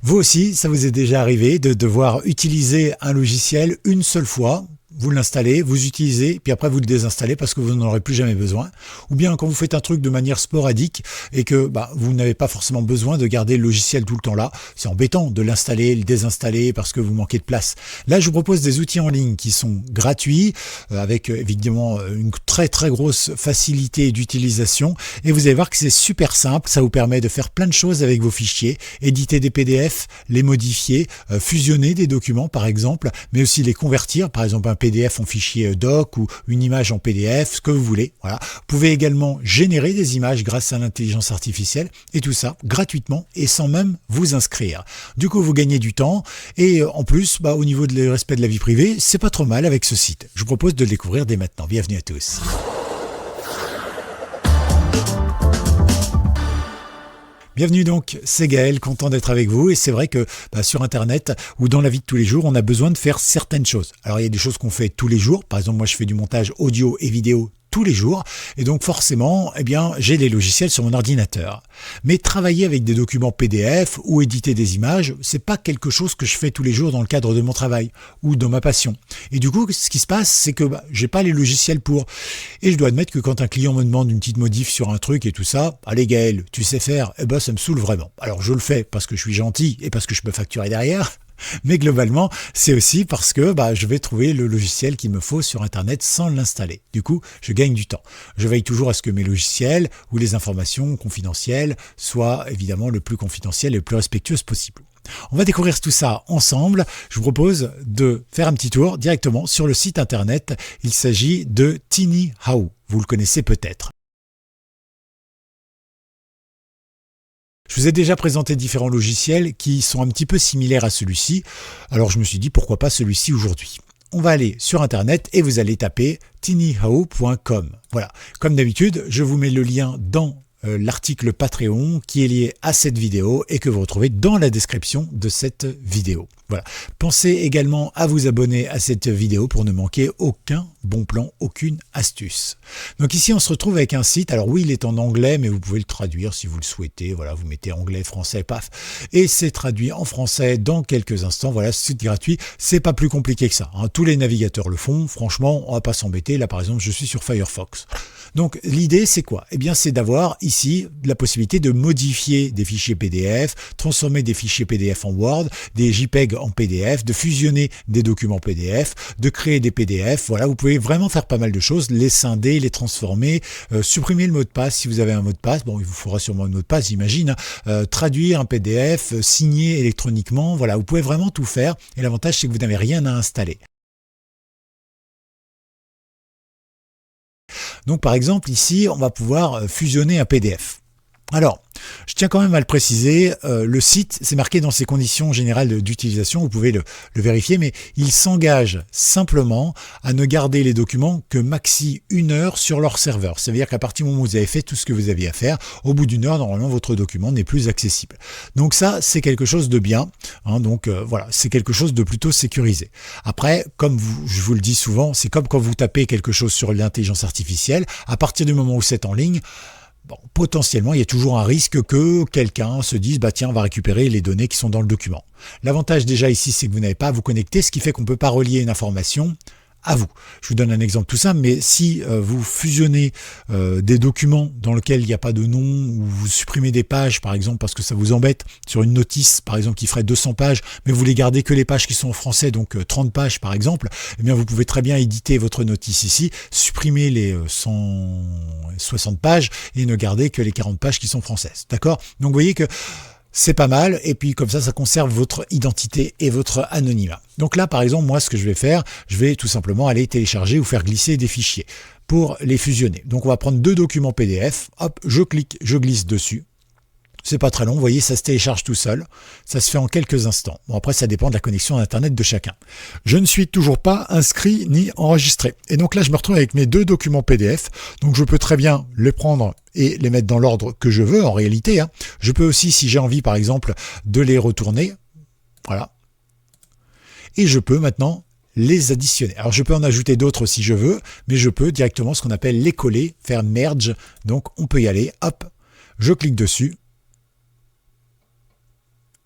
Vous aussi, ça vous est déjà arrivé de devoir utiliser un logiciel une seule fois, vous l'installez, vous utilisez, puis après vous le désinstallez parce que vous n'en aurez plus jamais besoin. Ou bien quand vous faites un truc de manière sporadique et que vous n'avez pas forcément besoin de garder le logiciel tout le temps là, c'est embêtant de l'installer, le désinstaller parce que vous manquez de place. Là, je vous propose des outils en ligne qui sont gratuits, avec évidemment une très très grosse facilité d'utilisation. Et vous allez voir que c'est super simple, ça vous permet de faire plein de choses avec vos fichiers, éditer des PDF, les modifier, fusionner des documents par exemple, mais aussi les convertir, par exemple un PDF en fichier doc ou une image en PDF, ce que vous voulez. Voilà. Vous pouvez également générer des images grâce à l'intelligence artificielle et tout ça gratuitement et sans même vous inscrire. Du coup, vous gagnez du temps et en plus, au niveau du respect de la vie privée, c'est pas trop mal avec ce site. Je vous propose de le découvrir dès maintenant. Bienvenue à tous. Bienvenue donc, c'est Gaël, content d'être avec vous et c'est vrai que sur internet ou dans la vie de tous les jours, on a besoin de faire certaines choses. Alors il y a des choses qu'on fait tous les jours, par exemple moi je fais du montage audio et vidéo tous les jours et donc forcément j'ai des logiciels sur mon ordinateur. Mais travailler avec des documents PDF ou éditer des images, c'est pas quelque chose que je fais tous les jours dans le cadre de mon travail ou de ma passion. Et du coup, ce qui se passe, c'est que j'ai pas les logiciels pour. Et je dois admettre que quand un client me demande une petite modif sur un truc et tout ça, allez Gaël, tu sais faire, ça me saoule vraiment. Alors je le fais parce que je suis gentil et parce que je peux facturer derrière. Mais globalement, c'est aussi parce que je vais trouver le logiciel qu'il me faut sur Internet sans l'installer. Du coup, je gagne du temps. Je veille toujours à ce que mes logiciels ou les informations confidentielles soient évidemment le plus confidentielles et le plus respectueuses possible. On va découvrir tout ça ensemble. Je vous propose de faire un petit tour directement sur le site Internet. Il s'agit de TinyHow. Vous le connaissez peut-être. Je vous ai déjà présenté différents logiciels qui sont un petit peu similaires à celui-ci, alors je me suis dit pourquoi pas celui-ci aujourd'hui. On va aller sur internet et vous allez taper tinyhow.com. Voilà, comme d'habitude, je vous mets le lien dans l'article Patreon qui est lié à cette vidéo et que vous retrouvez dans la description de cette vidéo. Voilà. Pensez également à vous abonner à cette vidéo pour ne manquer aucun bon plan, aucune astuce. Donc ici, on se retrouve avec un site. Alors oui, il est en anglais, mais vous pouvez le traduire si vous le souhaitez. Voilà, vous mettez anglais, français, paf. Et c'est traduit en français dans quelques instants. Voilà, ce site gratuit. C'est pas plus compliqué que ça. Tous les navigateurs le font. Franchement, on va pas s'embêter. Là, par exemple, je suis sur Firefox. Donc l'idée, c'est quoi? C'est d'avoir ici la possibilité de modifier des fichiers PDF, transformer des fichiers PDF en Word, des JPEG en PDF, de fusionner des documents PDF, de créer des PDF. Voilà, vous pouvez vraiment faire pas mal de choses, les scinder, les transformer, supprimer le mot de passe si vous avez un mot de passe. Bon, il vous faudra sûrement un mot de passe, j'imagine. Traduire un PDF, signer électroniquement. Voilà, vous pouvez vraiment tout faire. Et l'avantage, c'est que vous n'avez rien à installer. Donc par exemple ici on va pouvoir fusionner un PDF. Alors je tiens quand même à le préciser, le site c'est marqué dans ses conditions générales d'utilisation, vous pouvez le vérifier, mais il s'engage simplement à ne garder les documents que maxi 1 heure sur leur serveur. Ça veut dire qu'à partir du moment où vous avez fait tout ce que vous aviez à faire, au bout d'1 heure normalement votre document n'est plus accessible. Donc ça c'est quelque chose de bien, donc voilà, c'est quelque chose de plutôt sécurisé. Après, comme je vous le dis souvent, c'est comme quand vous tapez quelque chose sur l'intelligence artificielle, à partir du moment où c'est en ligne, potentiellement, il y a toujours un risque que quelqu'un se dise tiens, on va récupérer les données qui sont dans le document. L'avantage déjà ici, c'est que vous n'avez pas à vous connecter, ce qui fait qu'on ne peut pas relier une information à vous. Je vous donne un exemple tout simple, mais si vous fusionnez des documents dans lesquels il n'y a pas de nom, ou vous supprimez des pages par exemple parce que ça vous embête, sur une notice par exemple qui ferait 200 pages, mais vous voulez garder que les pages qui sont en français, donc 30 pages par exemple, eh bien vous pouvez très bien éditer votre notice ici, supprimer les 160 pages et ne garder que les 40 pages qui sont françaises. D'accord? Donc vous voyez que c'est pas mal, et puis comme ça conserve votre identité et votre anonymat. Donc là, par exemple, moi, ce que je vais faire, je vais tout simplement aller télécharger ou faire glisser des fichiers pour les fusionner. Donc on va prendre 2 documents PDF, hop, je clique, je glisse dessus. C'est pas très long, vous voyez, ça se télécharge tout seul. Ça se fait en quelques instants. Bon, après, ça dépend de la connexion Internet de chacun. Je ne suis toujours pas inscrit ni enregistré. Et donc là, je me retrouve avec mes 2 documents PDF. Donc, je peux très bien les prendre et les mettre dans l'ordre que je veux, en réalité. Je peux aussi, si j'ai envie, par exemple, de les retourner. Voilà. Et je peux maintenant les additionner. Alors, je peux en ajouter d'autres si je veux, mais je peux directement ce qu'on appelle les coller, faire merge. Donc, on peut y aller. Hop, je clique dessus.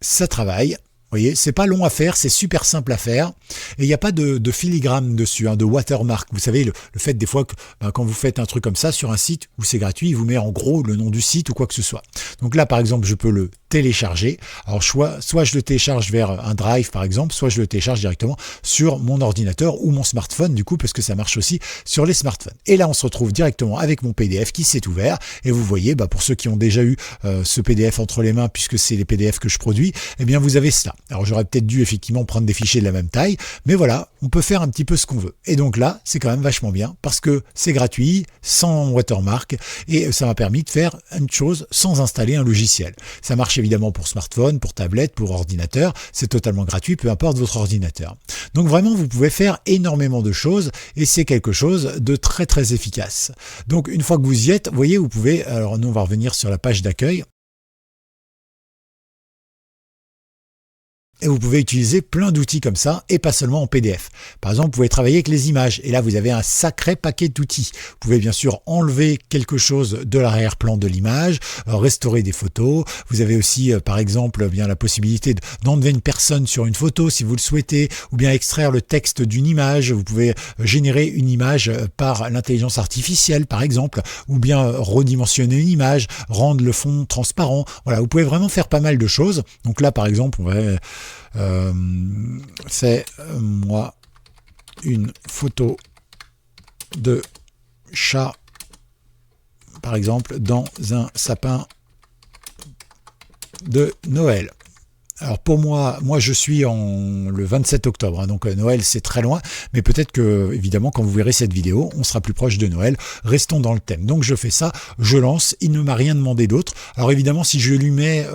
ça travaille. Vous voyez, c'est pas long à faire, c'est super simple à faire. Et il n'y a pas de filigrane dessus, hein, de watermark. Vous savez, le fait des fois que quand vous faites un truc comme ça sur un site où c'est gratuit, il vous met en gros le nom du site ou quoi que ce soit. Donc là, par exemple, je peux le télécharger. Alors, soit je le télécharge vers un drive, par exemple, soit je le télécharge directement sur mon ordinateur ou mon smartphone, du coup, parce que ça marche aussi sur les smartphones. Et là, on se retrouve directement avec mon PDF qui s'est ouvert. Et vous voyez, pour ceux qui ont déjà eu ce PDF entre les mains, puisque c'est les PDF que je produis, eh bien, vous avez cela. Alors j'aurais peut-être dû effectivement prendre des fichiers de la même taille, mais voilà, on peut faire un petit peu ce qu'on veut. Et donc là, c'est quand même vachement bien, parce que c'est gratuit, sans watermark, et ça m'a permis de faire une chose sans installer un logiciel. Ça marche évidemment pour smartphone, pour tablette, pour ordinateur, c'est totalement gratuit, peu importe votre ordinateur. Donc vraiment, vous pouvez faire énormément de choses, et c'est quelque chose de très très efficace. Donc une fois que vous y êtes, vous voyez, vous pouvez, alors nous on va revenir sur la page d'accueil, et vous pouvez utiliser plein d'outils comme ça, et pas seulement en PDF. Par exemple, vous pouvez travailler avec les images, et là vous avez un sacré paquet d'outils. Vous pouvez bien sûr enlever quelque chose de l'arrière-plan de l'image, restaurer des photos. Vous avez aussi, par exemple, bien la possibilité d'enlever une personne sur une photo si vous le souhaitez, ou bien extraire le texte d'une image. Vous pouvez générer une image par l'intelligence artificielle, par exemple, ou bien redimensionner une image, rendre le fond transparent. Voilà, vous pouvez vraiment faire pas mal de choses. Donc là, par exemple, on va c'est moi une photo de chat, par exemple, dans un sapin de Noël. Alors pour moi je suis le 27 octobre, hein, donc Noël c'est très loin, mais peut-être que évidemment quand vous verrez cette vidéo, on sera plus proche de Noël. Restons dans le thème. Donc je fais ça, je lance, il ne m'a rien demandé d'autre. Alors évidemment si je lui mets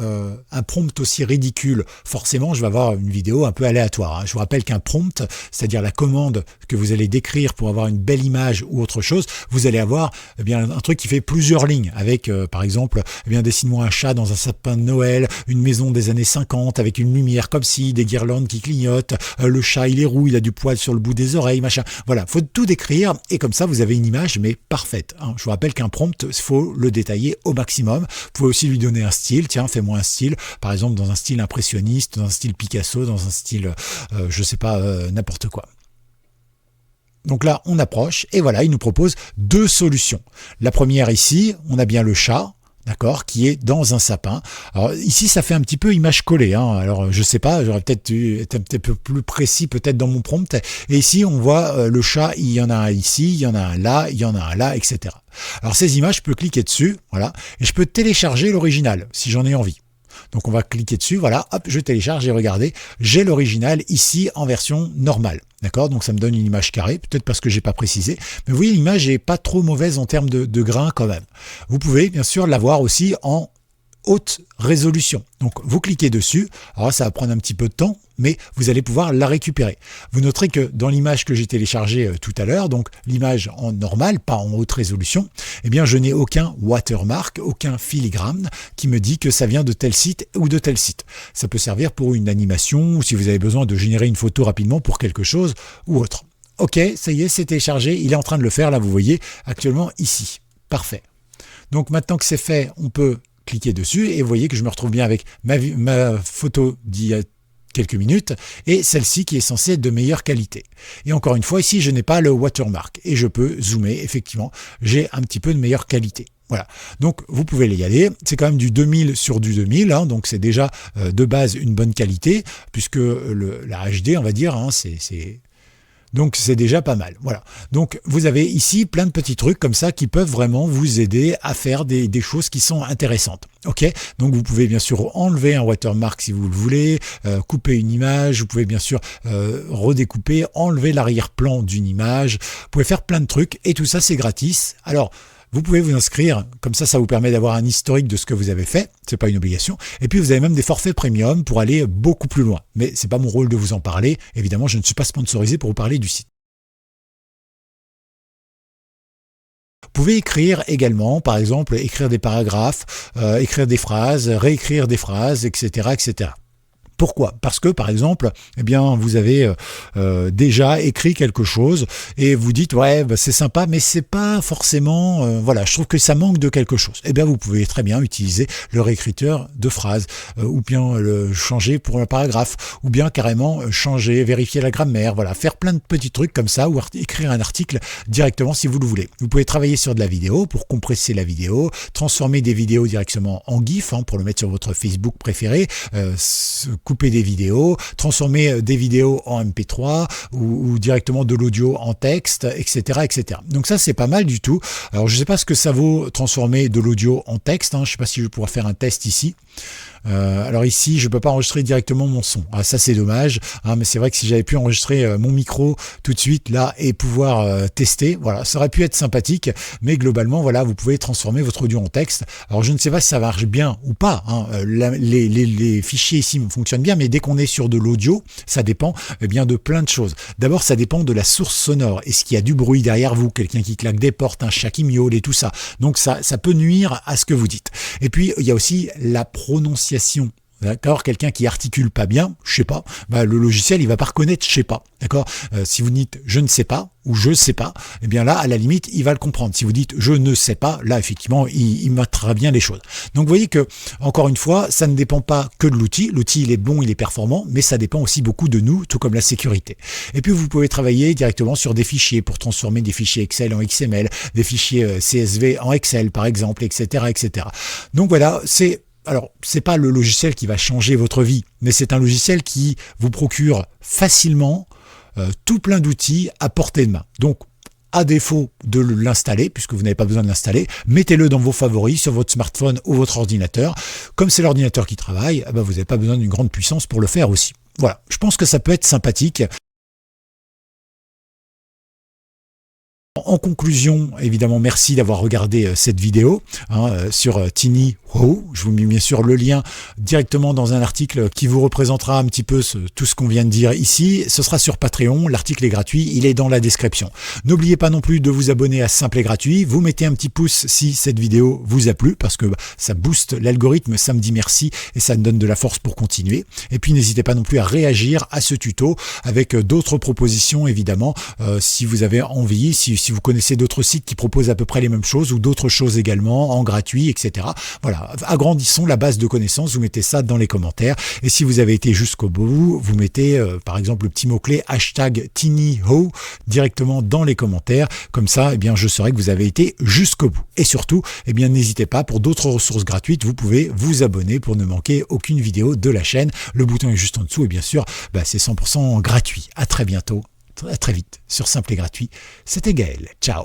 un prompt aussi ridicule, forcément je vais avoir une vidéo un peu aléatoire. Hein. Je vous rappelle qu'un prompt, c'est-à-dire la commande que vous allez décrire pour avoir une belle image ou autre chose, vous allez avoir bien un truc qui fait plusieurs lignes avec par exemple dessine-moi un chat dans un sapin de Noël, une maison des années 50 avec une lumière comme ci, des guirlandes qui clignotent, le chat il est roux, il a du poil sur le bout des oreilles, machin. Voilà, faut tout décrire et comme ça vous avez une image mais parfaite. Hein. Je vous rappelle qu'un prompt, il faut le détailler au maximum. Vous pouvez aussi lui donner un style, tiens, fais-moi un style, par exemple dans un style impressionniste, dans un style Picasso, dans un style, je sais pas, n'importe quoi. Donc là, on approche et voilà, il nous propose deux solutions. La première ici, on a bien le chat, d'accord, qui est dans un sapin. Alors ici, ça fait un petit peu image collée. Hein. Alors je sais pas, j'aurais peut-être dû être un petit peu plus précis peut-être dans mon prompt. Et ici, on voit le chat, il y en a un ici, il y en a un là, il y en a un là, etc. Alors ces images, je peux cliquer dessus, voilà, et je peux télécharger l'original si j'en ai envie. Donc on va cliquer dessus, voilà, hop, je télécharge et regardez, j'ai l'original ici en version normale. D'accord, donc ça me donne une image carrée, peut-être parce que j'ai pas précisé, mais vous voyez l'image est pas trop mauvaise en termes de grain quand même. Vous pouvez bien sûr l'avoir aussi en haute résolution. Donc vous cliquez dessus, alors ça va prendre un petit peu de temps, mais vous allez pouvoir la récupérer. Vous noterez que dans l'image que j'ai téléchargée tout à l'heure, donc l'image en normale, pas en haute résolution, eh bien je n'ai aucun watermark, aucun filigrane qui me dit que ça vient de tel site ou de tel site. Ça peut servir pour une animation ou si vous avez besoin de générer une photo rapidement pour quelque chose ou autre. Ok, ça y est, c'est téléchargé, il est en train de le faire, là vous voyez, actuellement ici. Parfait. Donc maintenant que c'est fait, on peut cliquer dessus et vous voyez que je me retrouve bien avec ma photo d'il y a quelques minutes et celle-ci qui est censée être de meilleure qualité. Et encore une fois, ici, je n'ai pas le watermark et je peux zoomer, effectivement, j'ai un petit peu de meilleure qualité. Voilà, donc vous pouvez y aller, c'est quand même du 2000 sur du 2000, hein, donc c'est déjà de base une bonne qualité, puisque la HD, on va dire, hein, donc c'est déjà pas mal. Voilà. Donc vous avez ici plein de petits trucs comme ça qui peuvent vraiment vous aider à faire des choses qui sont intéressantes. Ok. Donc vous pouvez bien sûr enlever un watermark si vous le voulez, couper une image, vous pouvez bien sûr redécouper, enlever l'arrière-plan d'une image, vous pouvez faire plein de trucs et tout ça c'est gratis. Alors vous pouvez vous inscrire, comme ça vous permet d'avoir un historique de ce que vous avez fait, c'est pas une obligation. Et puis vous avez même des forfaits premium pour aller beaucoup plus loin. Mais c'est pas mon rôle de vous en parler. Évidemment, je ne suis pas sponsorisé pour vous parler du site. Vous pouvez écrire également, par exemple, écrire des paragraphes, écrire des phrases, réécrire des phrases, etc., etc. Pourquoi? Parce que par exemple, eh bien vous avez déjà écrit quelque chose et vous dites ouais bah, c'est sympa mais c'est pas forcément voilà, je trouve que ça manque de quelque chose. Eh bien vous pouvez très bien utiliser le réécriture de phrases ou bien le changer pour un paragraphe ou bien carrément changer, vérifier la grammaire, voilà, faire plein de petits trucs comme ça ou écrire un article directement si vous le voulez. Vous pouvez travailler sur de la vidéo pour compresser la vidéo, transformer des vidéos directement en GIF pour le mettre sur votre Facebook préféré, couper des vidéos, transformer des vidéos en MP3 ou directement de l'audio en texte, etc., etc. Donc ça, c'est pas mal du tout. Alors, je sais pas ce que ça vaut transformer de l'audio en texte. Je sais pas si je vais pouvoir faire un test ici. Alors ici, je peux pas enregistrer directement mon son. Ah, ça, c'est dommage. Mais c'est vrai que si j'avais pu enregistrer mon micro tout de suite là et pouvoir tester, voilà, ça aurait pu être sympathique. Mais globalement, voilà, vous pouvez transformer votre audio en texte. Alors, je ne sais pas si ça marche bien ou pas. Les fichiers ici fonctionnent bien, mais dès qu'on est sur de l'audio, ça dépend bien de plein de choses. D'abord, ça dépend de la source sonore. Est-ce qu'il y a du bruit derrière vous, quelqu'un qui claque des portes, un chat qui miaule et tout ça. Donc ça peut nuire à ce que vous dites. Et puis, il y a aussi la prononciation. D'accord, quelqu'un qui articule pas bien, je sais pas, le logiciel il va pas reconnaître je sais pas, d'accord. Si vous dites je ne sais pas ou je sais pas, eh bien là à la limite il va le comprendre. Si vous dites je ne sais pas, là effectivement il mettra bien les choses. Donc vous voyez que encore une fois, ça ne dépend pas que de l'outil. L'outil il est bon, il est performant, mais ça dépend aussi beaucoup de nous, tout comme la sécurité. Et puis vous pouvez travailler directement sur des fichiers pour transformer des fichiers Excel en XML, des fichiers CSV en Excel par exemple, etc., etc. Donc voilà, alors, c'est pas le logiciel qui va changer votre vie, mais c'est un logiciel qui vous procure facilement tout plein d'outils à portée de main. Donc, à défaut de l'installer, puisque vous n'avez pas besoin de l'installer, mettez-le dans vos favoris sur votre smartphone ou votre ordinateur. Comme c'est l'ordinateur qui travaille, vous n'avez pas besoin d'une grande puissance pour le faire aussi. Voilà, je pense que ça peut être sympathique. En conclusion, évidemment, merci d'avoir regardé cette vidéo sur Tiny How. Je vous mets bien sûr le lien directement dans un article qui vous représentera un petit peu tout ce qu'on vient de dire ici. Ce sera sur Patreon, l'article est gratuit, il est dans la description. N'oubliez pas non plus de vous abonner à Simple et Gratuit. Vous mettez un petit pouce si cette vidéo vous a plu, parce que ça booste l'algorithme, ça me dit merci et ça me donne de la force pour continuer. Et puis n'hésitez pas non plus à réagir à ce tuto avec d'autres propositions évidemment, si vous avez envie, si vous connaissez d'autres sites qui proposent à peu près les mêmes choses ou d'autres choses également en gratuit, etc. Voilà, agrandissons la base de connaissances, vous mettez ça dans les commentaires. Et si vous avez été jusqu'au bout, vous mettez par exemple le petit mot-clé #TinyHow directement dans les commentaires. Comme ça, eh bien, je saurai que vous avez été jusqu'au bout. Et surtout, eh bien, n'hésitez pas, pour d'autres ressources gratuites, vous pouvez vous abonner pour ne manquer aucune vidéo de la chaîne. Le bouton est juste en dessous et bien sûr, c'est 100% gratuit. À très bientôt. À très vite sur Simple et Gratuit. C'était Gaël. Ciao.